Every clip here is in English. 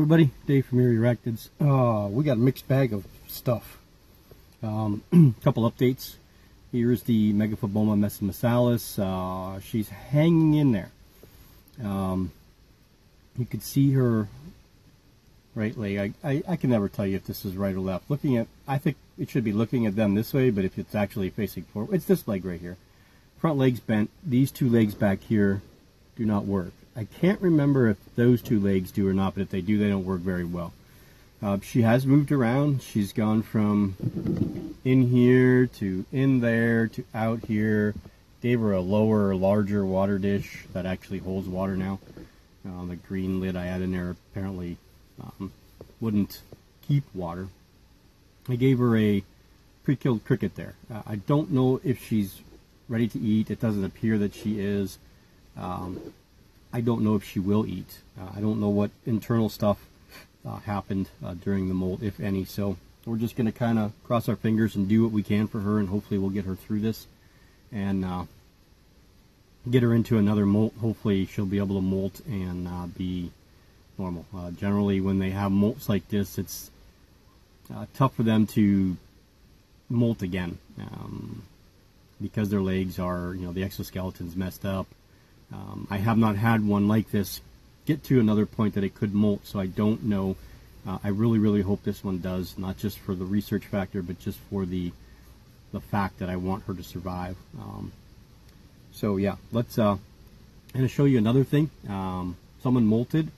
everybody, Dave from Eerie Arachnids. We got a mixed bag of stuff. Couple updates. Here's the Megaphoboma mesomelas. She's hanging in there. You can see her right leg. I can never tell you if this is right or left. Looking at, I think it should be looking at them this way, but if it's actually facing forward, it's this leg right here. Front leg's bent. These two legs back here do not work. I can't remember if those two legs do or not, but if they do, they don't work very well. She has moved around. She's gone from in here to in there to out here. Gave her a lower, larger water dish that actually holds water now. The green lid I had in there apparently wouldn't keep water. I gave her a pre-killed cricket there. I don't know if she's ready to eat. It doesn't appear that she is. I don't know if she will eat. I don't know what internal stuff happened during the molt, if any. So we're just going to kind of cross our fingers and do what we can for her, and hopefully we'll get her through this and get her into another molt. Hopefully she'll be able to molt and be normal. Generally, when they have molts like this, it's tough for them to molt again because their legs are, the exoskeleton's messed up. I have not had one like this get to another point that it could molt, so I don't know. I really, really hope this one does, not just for the research factor, but just for the fact that I want her to survive. So yeah, let's I'm going to show you another thing. Someone molted,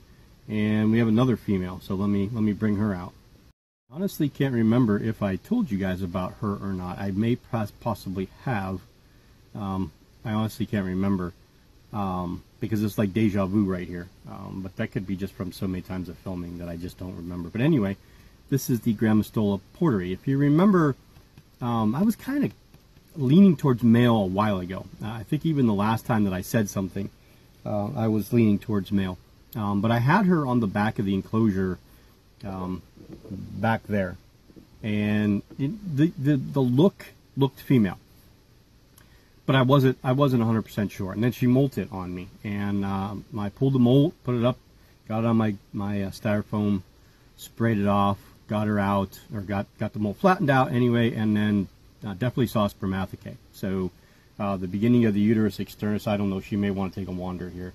and we have another female, so let me bring her out. Honestly, can't remember if I told you guys about her or not. I may possibly have. I honestly can't remember. Because it's like deja vu right here. But that could be just from so many times of filming that I just don't remember. But anyway, this is the Grammostola porteri. If you remember, I was kind of leaning towards male a while ago. I think even the last time that I said something, I was leaning towards male. But I had her on the back of the enclosure back there. And the look looked female. But I wasn't 100% sure, and then she molted on me, and I pulled the molt, put it up, got it on my styrofoam, sprayed it off, got her out, or got the molt flattened out anyway, and then definitely saw spermathecae. So the beginning of the uterus externus. I don't know. She may want to take a wander here.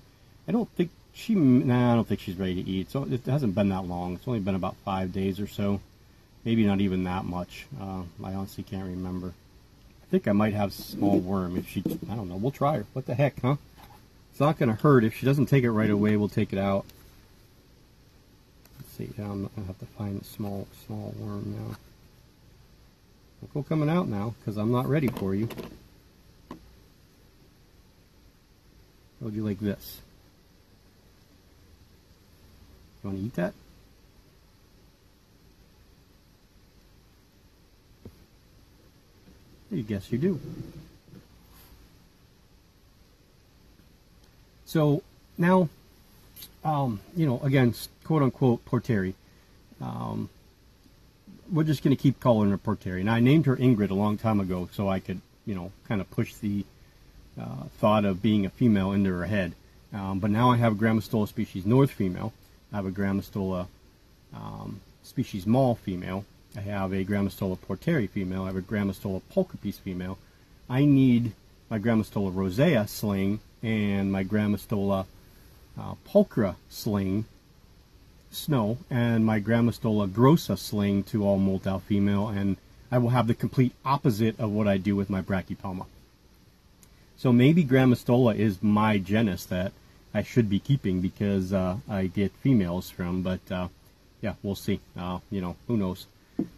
I don't think she's ready to eat. So it hasn't been that long. It's only been about 5 days or so, maybe not even that much. I honestly can't remember. I think I might have small worm if she, I don't know, we'll try her. What the heck, huh? It's not going to hurt. If she doesn't take it right away, we'll take it out. Let's see, I'm going to have to find a small worm now. Don't go coming out now, because I'm not ready for you. Hold you like this. You want to eat that? I guess you do. So now, again, quote unquote porteri. We're just going to keep calling her porteri. And I named her Ingrid a long time ago so I could, kind of push the thought of being a female into her head. But now I have a Grammostola species north female. I have a Grammostola species mall female. I have a Grammostola porteri female. I have a Grammostola pulchra female. I need my Grammostola rosea sling and my Grammostola pulchra sling, snow, and my Grammostola grossa sling to all molt out female, and I will have the complete opposite of what I do with my Brachypelma. So maybe Grammostola is my genus that I should be keeping because I get females from, but yeah, we'll see. Who knows?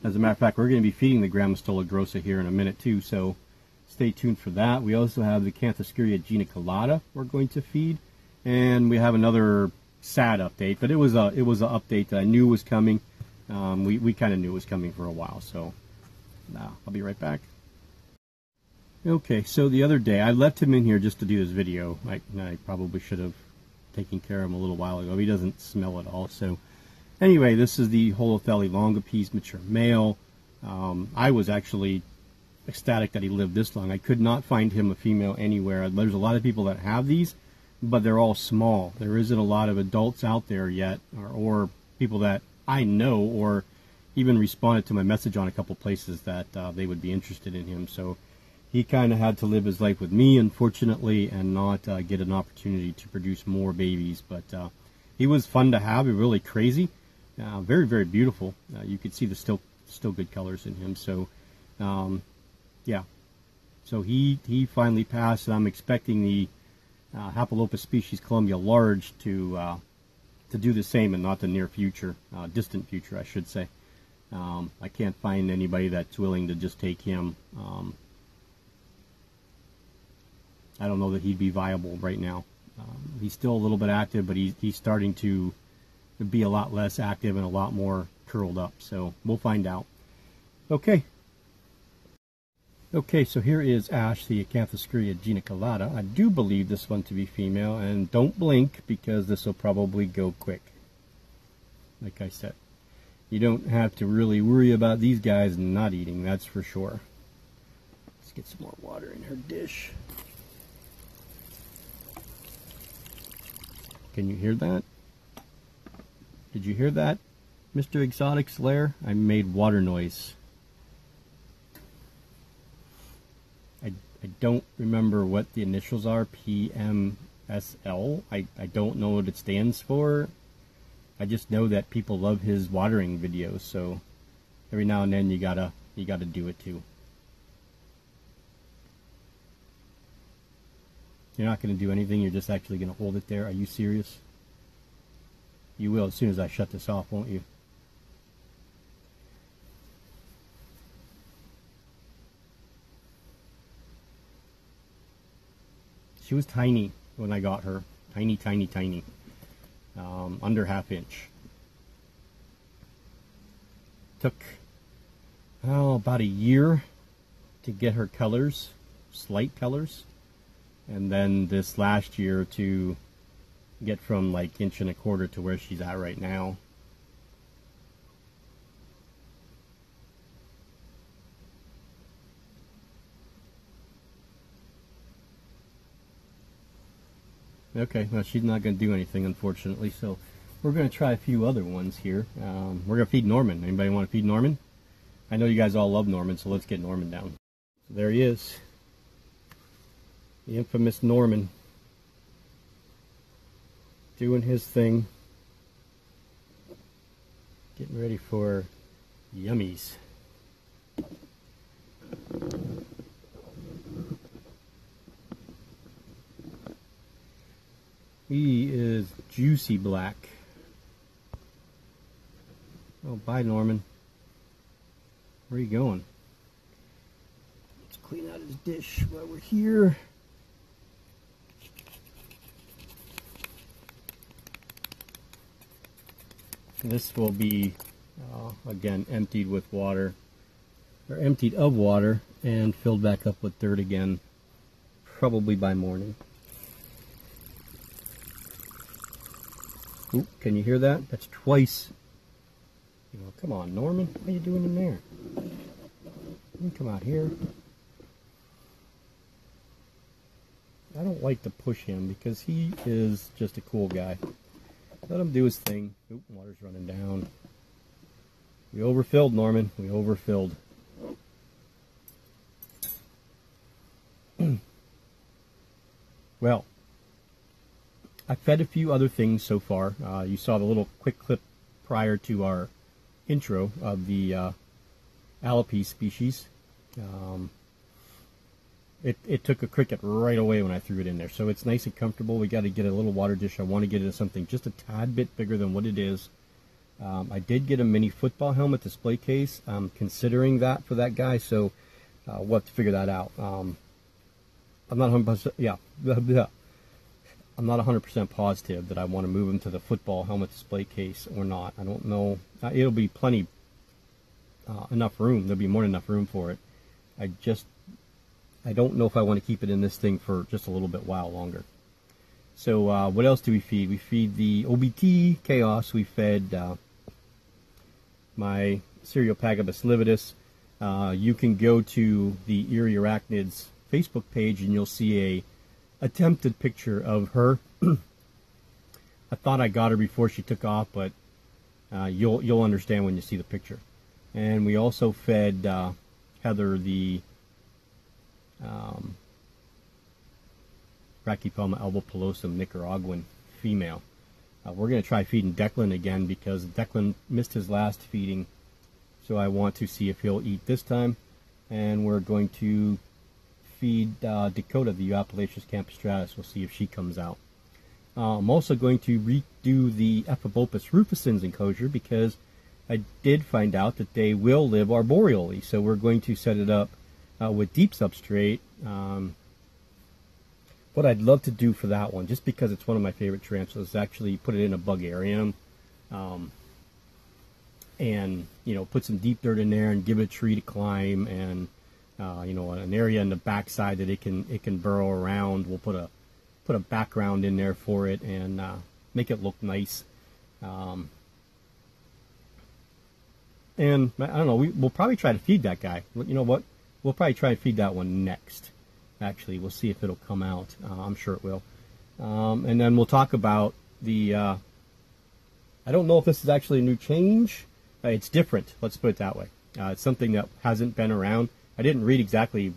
As a matter of fact, we're going to be feeding the Grammostola grossa here in a minute too, so stay tuned for that. We also have the Acanthoscurria geniculata we're going to feed, and we have another sad update, but it was an update that I knew was coming. We kind of knew it was coming for a while, so I'll be right back. Okay, so the other day I left him in here just to do this video. I probably should have taken care of him a little while ago. He doesn't smell at all, so. Anyway, this is the Holothele longipes mature male. I was actually ecstatic that he lived this long. I could not find him a female anywhere. There's a lot of people that have these, but they're all small. There isn't a lot of adults out there yet, or people that I know, or even responded to my message on a couple places that they would be interested in him. So he kind of had to live his life with me, unfortunately, and not get an opportunity to produce more babies. But he was fun to have. Really crazy, very, very beautiful. You could see the still good colors in him. So yeah, so he finally passed, and I'm expecting the Hapalopus species Columbia large to do the same in not the near future, distant future, I should say. I can't find anybody that's willing to just take him. I don't know that he'd be viable right now. He's still a little bit active, but he's starting to be a lot less active and a lot more curled up. So we'll find out. Okay. Okay, so here is Ash, the Acanthoscurria geniculata. I do believe this one to be female, and don't blink because this will probably go quick. Like I said, you don't have to really worry about these guys not eating, that's for sure. Let's get some more water in her dish. Can you hear that? Did you hear that, Mr. Exotic Slayer? I made water noise. I don't remember what the initials are, PMSL. I don't know what it stands for. I just know that people love his watering videos, so every now and then you gotta do it too. You're not gonna do anything, you're just actually gonna hold it there. Are you serious? You will as soon as I shut this off, won't you? She was tiny when I got her. Tiny, tiny, tiny. Under ½ inch. Took, about a year to get her colors, slight colors. And then this last year to get from like 1.25 inches to where she's at right now. Okay, well, she's not going to do anything, unfortunately, so we're going to try a few other ones here. We're going to feed Norman. Anybody want to feed Norman? I know you guys all love Norman, so let's get Norman down. So there he is. The infamous Norman. Doing his thing. Getting ready for yummies. He is juicy black. Oh, bye, Norman. Where are you going? Let's clean out his dish while we're here. This will be, again, emptied with water, or emptied of water, and filled back up with dirt again, probably by morning. Oop, can you hear that? That's twice. Come on, Norman. What are you doing in there? You come out here. I don't like to push him because he is just a cool guy. Let him do his thing. Oop, water's running down. We overfilled, Norman. We overfilled. Well, I fed a few other things so far. You saw the little quick clip prior to our intro of the Alipes species. It took a cricket right away when I threw it in there, so it's nice and comfortable. We got to get a little water dish. I want to get it into something just a tad bit bigger than what it is. I did get a mini football helmet display case. I'm considering that for that guy, so we'll have to figure that out. I'm not 100%. Yeah. I'm not 100% positive that I want to move him to the football helmet display case or not. I don't know. It'll be plenty enough room. There'll be more than enough room for it. I don't know if I want to keep it in this thing for just a little bit while longer. So what else do we feed? We feed the OBT Chaos. We fed my Cereopagabus lividus. You can go to the Eerie Arachnids Facebook page and you'll see a attempted picture of her. I thought I got her before she took off, but You'll understand when you see the picture. And we also fed Heather the Brachypelma albopilosum nicaraguan female. We're going to try feeding Declan again because Declan missed his last feeding, so I want to see if he'll eat this time. And we're going to feed Dakota the Euopalacius campistratus. We'll see if she comes out. I'm also going to redo the Ephebopus rufescens enclosure because I did find out that they will live arboreally. So we're going to set it up with deep substrate. What I'd love to do for that one, just because it's one of my favorite tarantulas, is actually put it in a bugarium, and put some deep dirt in there and give it a tree to climb, and an area in the backside that it can burrow around. We'll put a background in there for it and make it look nice. And I don't know, we'll probably try to feed that guy. You know what? We'll probably try to feed that one next. Actually, we'll see if it'll come out. I'm sure it will. And then we'll talk about the, I don't know if this is actually a new change. It's different, let's put it that way. It's something that hasn't been around. I didn't read exactly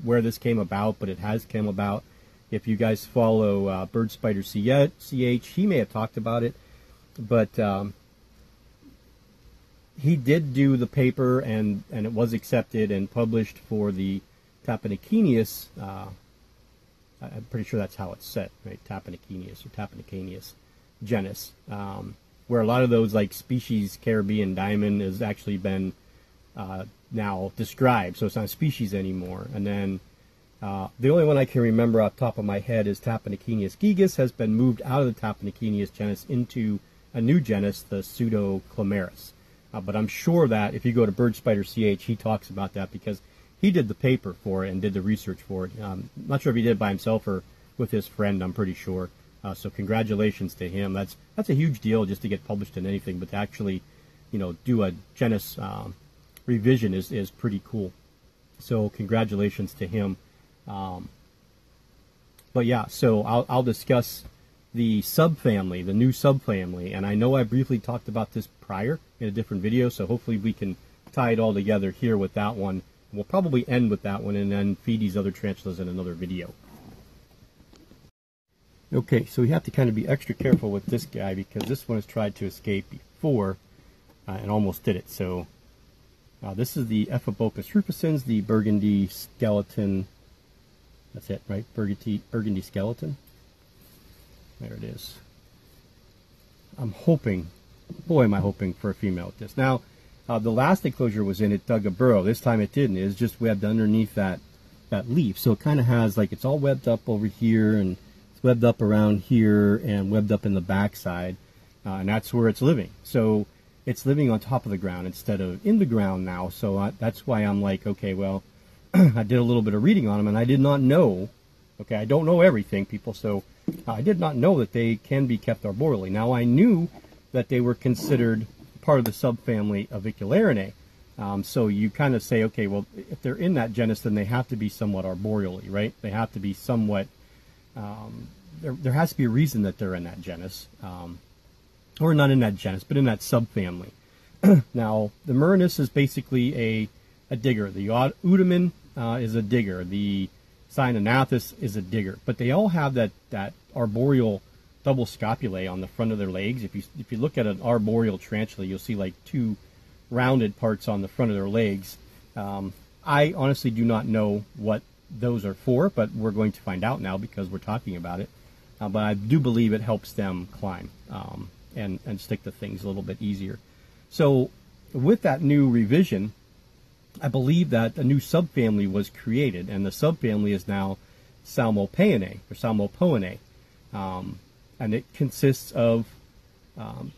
where this came about, but it has come about. If you guys follow Bird Spider CH, he may have talked about it, but he did do the paper, and it was accepted and published for the Tapenicenius, I'm pretty sure that's how it's set, right? Tapenicenius or Tapenicenius genus, where a lot of those like species Caribbean diamond has actually been now described, so it's not a species anymore. And then the only one I can remember off the top of my head is Tapenicenius gigas has been moved out of the Tapenicenius genus into a new genus, the Pseudoclamaris. But I'm sure that if you go to Bird Spider CH, he talks about that because he did the paper for it and did the research for it. I'm not sure if he did it by himself or with his friend, I'm pretty sure. So congratulations to him. That's a huge deal just to get published in anything, but to actually, do a genus revision is pretty cool. So congratulations to him. But yeah, so I'll discuss the subfamily, the new subfamily, and I know I briefly talked about this prior in a different video, so hopefully we can tie it all together here with that one. We'll probably end with that one and then feed these other tarantulas in another video. Okay, so we have to kind of be extra careful with this guy because this one has tried to escape before and almost did it. So this is the Ephebopus rufescens, the burgundy skeleton. That's it, right? Burgundy skeleton. There it is. I'm hoping, boy am I hoping for a female with this. Now, the last enclosure was in, it dug a burrow. This time it didn't. It's just webbed underneath that leaf. So it kind of has, like, it's all webbed up over here, and it's webbed up around here, and webbed up in the backside. And that's where it's living. So it's living on top of the ground instead of in the ground now. So that's why I'm like, okay, well, I did a little bit of reading on them, and I did not know, okay, I don't know everything, people, so I did not know that they can be kept arboreally. Now, I knew that they were considered part of the subfamily Avicularinae. So you kind of say, okay, well, if they're in that genus, then they have to be somewhat arboreally, right? They have to be somewhat, there has to be a reason that they're in that genus, or not in that genus, but in that subfamily. Now, the Murinus is basically a digger. The Udaman is a digger. The Cyanognathus is a digger. But they all have that arboreal double scopulae on the front of their legs. If you look at an arboreal tarantula, you'll see like two rounded parts on the front of their legs. I honestly do not know what those are for, but we're going to find out now because we're talking about it. But I do believe it helps them climb and stick to things a little bit easier. So with that new revision, I believe that a new subfamily was created, and the subfamily is now Psalmopoeinae, or Psalmopoeinae. And it consists of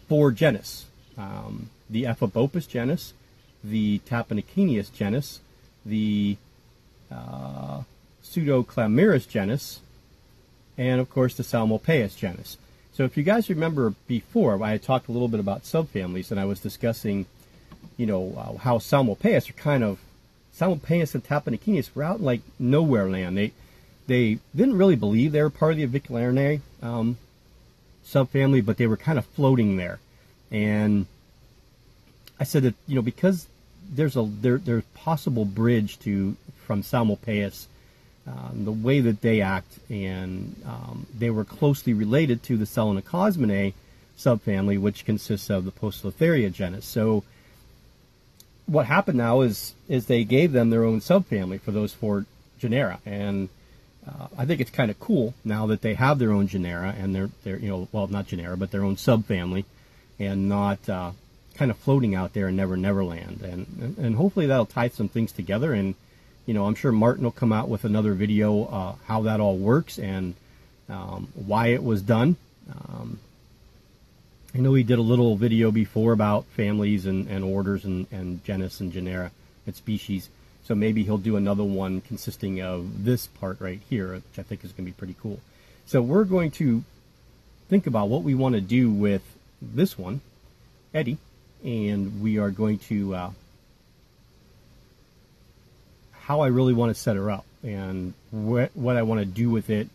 4 genus. The Ephebopus genus, the Tapenicenius genus, the Pseudoclamaris genus, and of course the Psalmopoeinae genus. So if you guys remember before, I had talked a little bit about subfamilies, and I was discussing, how Psalmopoeinae are kind of, Psalmopoeinae and Tapenicenius were out in like nowhere land. They didn't really believe they were part of the Avicularinae subfamily, but they were kind of floating there. And I said that, you know, because there's possible bridge from Psalmopoeinae, the way that they act, and they were closely related to the Selenocosminae subfamily, which consists of the Holothele genus. So what happened now is they gave them their own subfamily for those 4 genera, and I think it's kind of cool now that they have their own genera, and they're you know, well, not genera, but their own subfamily, and not kind of floating out there in Never Never Land, and hopefully that'll tie some things together. And you know, I'm sure Martin will come out with another video how that all works and why it was done. I know he did a little video before about families and orders and genus and genera and species. So maybe he'll do another one consisting of this part right here, which I think is going to be pretty cool. So we're going to think about what we want to do with this one, Eddie, and we are going to how I really want to set her up and what I want to do with it.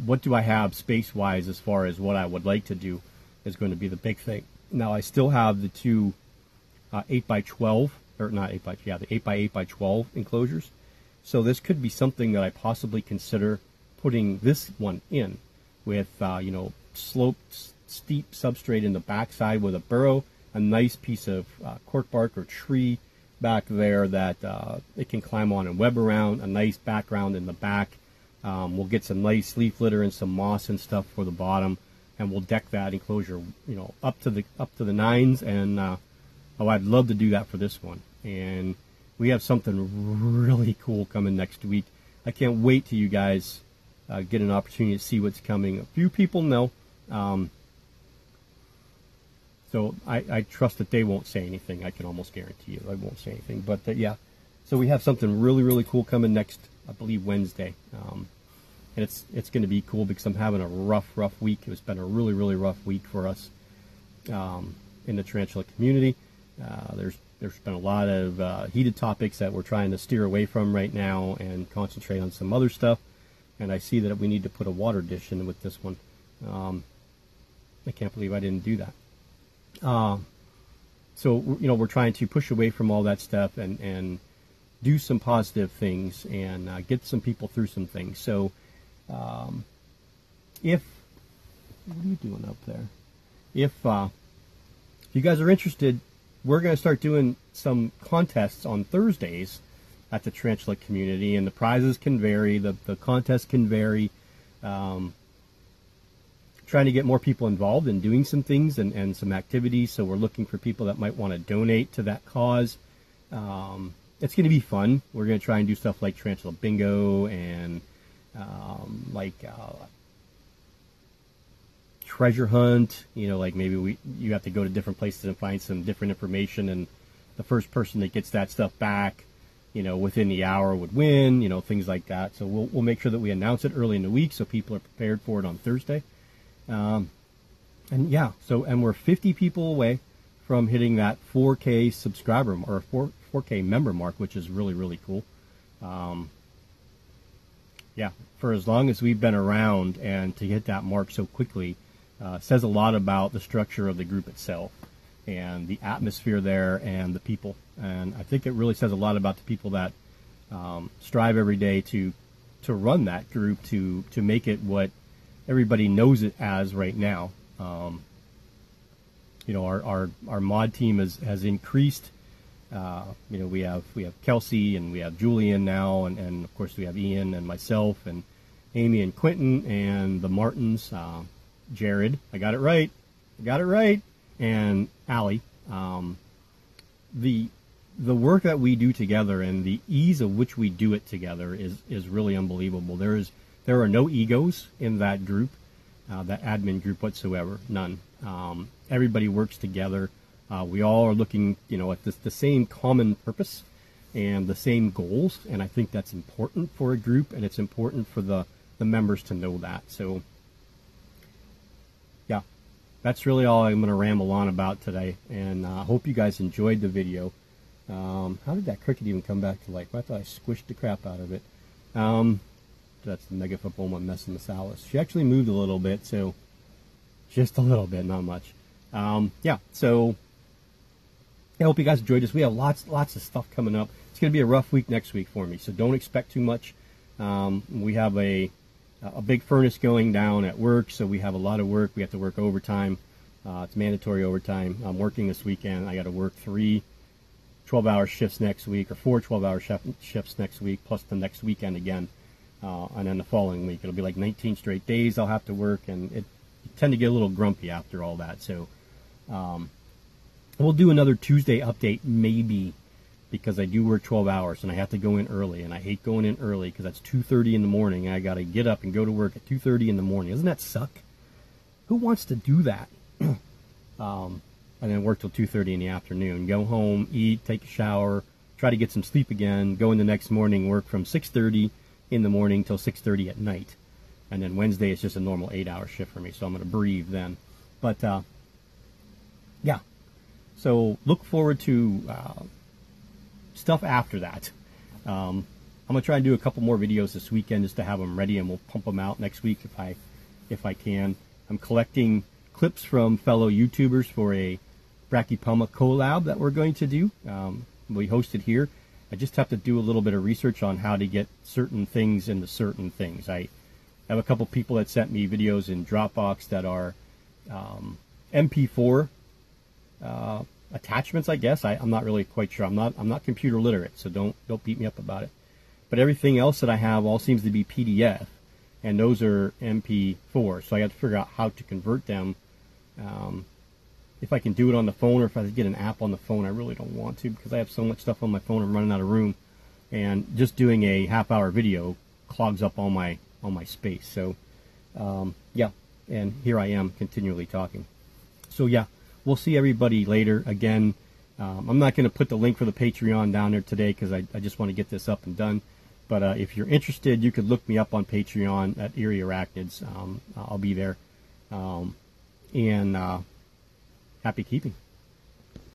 What do I have space-wise as far as what I would like to do is going to be the big thing. Now I still have the 2 8x12, or not 8 by, yeah, the 8x8x12 enclosures. So this could be something that I possibly consider putting this one in with, you know, sloped, steep substrate in the backside with a burrow, a nice piece of cork bark or tree back there that it can climb on and web around, a nice background in the back. We'll get some nice leaf litter and some moss and stuff for the bottom, and we'll deck that enclosure, you know, up to the nines. And oh, I'd love to do that for this one. And we have something really cool coming next week. I can't wait till you guys get an opportunity to see what's coming. A few people know, so I trust that they won't say anything. I can almost guarantee you they won't say anything. But yeah, so we have something really, really cool coming next, I believe, Wednesday. And it's going to be cool because I'm having a rough week. It's been a really, really rough week for us in the tarantula community. There's been a lot of heated topics that we're trying to steer away from right now and concentrate on some other stuff. And I see that we need to put a water dish in with this one. I can't believe I didn't do that. So, you know, we're trying to push away from all that stuff and do some positive things and get some people through some things. So, what are you doing up there? If you guys are interested, we're going to start doing some contests on Thursdays at the tarantula community, and the prizes can vary, the contests can vary. Trying to get more people involved in doing some things and some activities, so we're looking for people that might want to donate to that cause. It's going to be fun. We're going to try and do stuff like tarantula bingo and treasure hunt. You know, like maybe you have to go to different places and find some different information, and the first person that gets that stuff back, you know, within the hour would win. You know, things like that. So we'll make sure that we announce it early in the week so people are prepared for it on Thursday. And yeah, and we're 50 people away from hitting that 4K subscriber or 4K member mark, which is really, really cool. Yeah, for as long as we've been around, and to hit that mark so quickly says a lot about the structure of the group itself and the atmosphere there and the people. And I think it really says a lot about the people that strive every day to run that group, to make it what everybody knows it as right now. You know, our mod team has increased. You know, we have Kelsey, and we have Julian now, and of course we have Ian and myself and Amy and Quentin and the Martins, Jared. I got it right, and Allie. The work that we do together and the ease of which we do it together is really unbelievable. There are no egos in that group, that admin group whatsoever, none. Everybody works together. We all are looking, you know, at the same common purpose and the same goals, and I think that's important for a group, and it's important for the members to know that. So, yeah, that's really all I'm going to ramble on about today, and I hope you guys enjoyed the video. How did that cricket even come back to life? I thought I squished the crap out of it. That's the Megaphoboma mesomelas. She actually moved a little bit, so just a little bit, not much. Yeah, so I hope you guys enjoyed this. We have lots of stuff coming up. It's going to be a rough week next week for me, so don't expect too much. We have a big furnace going down at work, so we have a lot of work. We have to work overtime. It's mandatory overtime. I'm working this weekend. I got to work 3 12-hour shifts next week, or 4 12-hour shifts next week, plus the next weekend again. And then the following week, it'll be like 19 straight days I'll have to work, and you tend to get a little grumpy after all that. So we'll do another Tuesday update maybe, because I do work 12 hours and I have to go in early, and I hate going in early because that's 2:30 in the morning and I got to get up and go to work at 2:30 in the morning. Doesn't that suck? Who wants to do that? And then work till 2:30 in the afternoon, go home, eat, take a shower, try to get some sleep again, go in the next morning, work from 6:30 in the morning till 6:30 at night. And then Wednesday is just a normal 8-hour shift for me, so I'm going to breathe then. But yeah, so look forward to stuff after that. I'm going to try and do a couple more videos this weekend just to have them ready, and we'll pump them out next week if I can. I'm collecting clips from fellow YouTubers for a Brachypelma collab that we're going to do. We hosted here. I just have to do a little bit of research on how to get certain things into certain things. I have a couple people that sent me videos in Dropbox that are MP4 attachments, I guess. I'm not really quite sure. I'm not computer literate, so don't beat me up about it. But everything else that I have all seems to be PDF, and those are MP4. So I have to figure out how to convert them. If I can do it on the phone, or if I get an app on the phone. I really don't want to, because I have so much stuff on my phone. I'm running out of room, and just doing a half-hour video clogs up all my space. So yeah, and here I am continually talking. So yeah, we'll see everybody later. Again, I'm not going to put the link for the Patreon down there today, because I just want to get this up and done. But if you're interested, you could look me up on Patreon at Eerie Arachnids. I'll be there. And happy keeping.